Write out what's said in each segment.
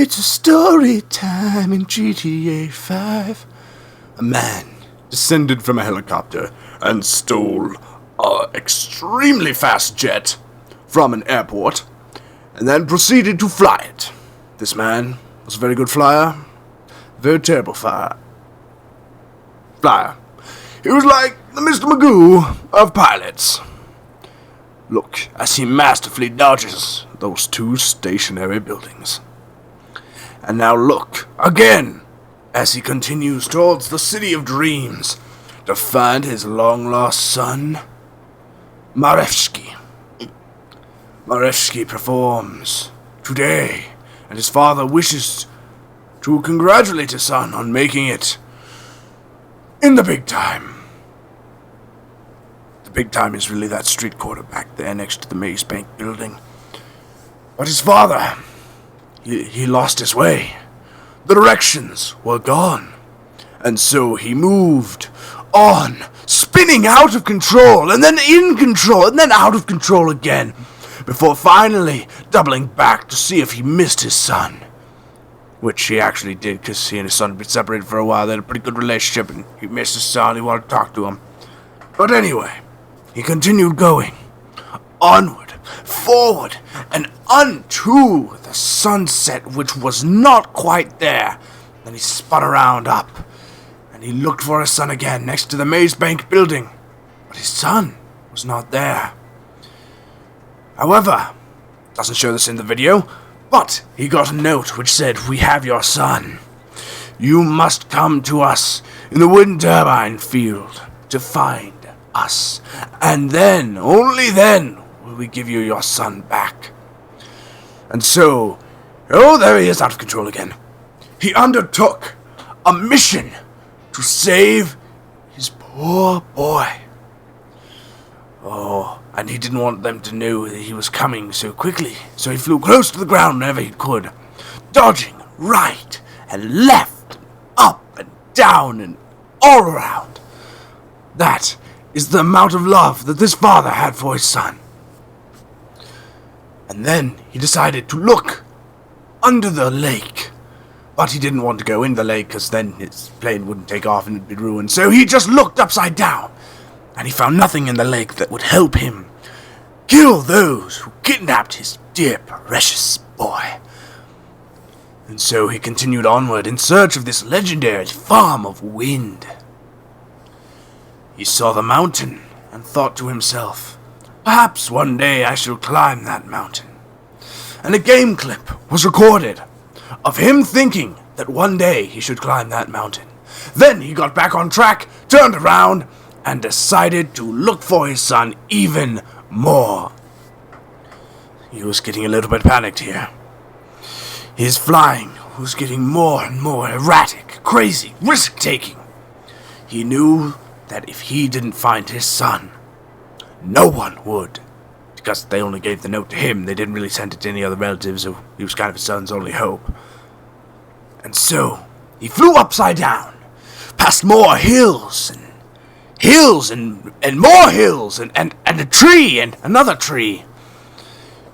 It's a story time in GTA 5. A man descended from a helicopter and stole an extremely fast jet from an airport and then proceeded to fly it. This man was a very good flyer, very terrible flyer. He was like the Mr. Magoo of pilots. Look as he masterfully dodges those two stationary buildings. And now look again as he continues towards the City of Dreams to find his long-lost son, Marevsky. Marevsky performs today, and his father wishes to congratulate his son on making it in the big time. The big time is really that street corner back there next to the Maze Bank building. But his father, he lost his way. The directions were gone. And so he moved on, spinning out of control, and then in control, and then out of control again, before finally doubling back to see if he missed his son. Which he actually did, because he and his son had been separated for a while. They had a pretty good relationship, and he missed his son. He wanted to talk to him. But anyway, he continued going onward, forward, and unto the sunset, which was not quite there. Then he spun around up, and he looked for his son again next to the Maze Bank building. But his son was not there. However, doesn't show this in the video, but he got a note which said, "We have your son. You must come to us in the wind turbine field to find us. And then, only then, will we give you your son back." And so, there he is out of control again. He undertook a mission to save his poor boy. And he didn't want them to know that he was coming so quickly, so he flew close to the ground whenever he could, dodging right and left, up and down and all around. That is the amount of love that this father had for his son. And then he decided to look under the lake, but he didn't want to go in the lake because then his plane wouldn't take off and it'd be ruined, so he just looked upside down. And he found nothing in the lake that would help him kill those who kidnapped his dear precious boy. And so he continued onward in search of this legendary farm of wind. He saw the mountain and thought to himself, perhaps one day I shall climb that mountain. And a game clip was recorded of him thinking that one day he should climb that mountain. Then he got back on track, turned around, and decided to look for his son even more. He was getting a little bit panicked here. His flying was getting more and more erratic, crazy, risk-taking. He knew that if he didn't find his son, no one would. Because they only gave the note to him, they didn't really send it to any other relatives, so he was kind of his son's only hope. And so, he flew upside down, past more hills and more hills and a tree and another tree,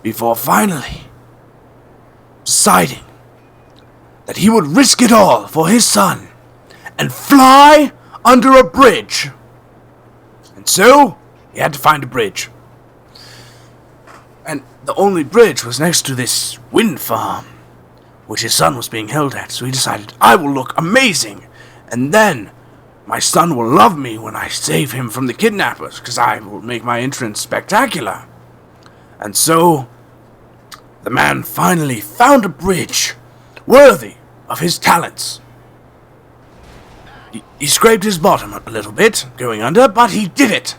before finally deciding that he would risk it all for his son and fly under a bridge. And so he had to find a bridge, and the only bridge was next to this wind farm which his son was being held at. So he decided, I will look amazing, and then my son will love me when I save him from the kidnappers, because I will make my entrance spectacular. And so, the man finally found a bridge worthy of his talents. He scraped his bottom a little bit, going under, but he did it.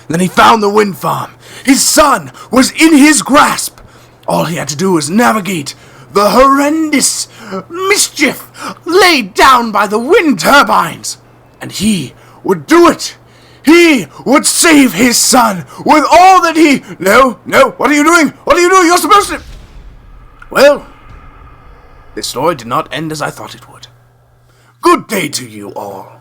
Then he found the wind farm. His son was in his grasp. All he had to do was navigate the horrendous mischief laid down by the wind turbines. And he would do it. He would save his son with all that he... No, what are you doing? What are you doing? You're supposed to... Well, this story did not end as I thought it would. Good day to you all.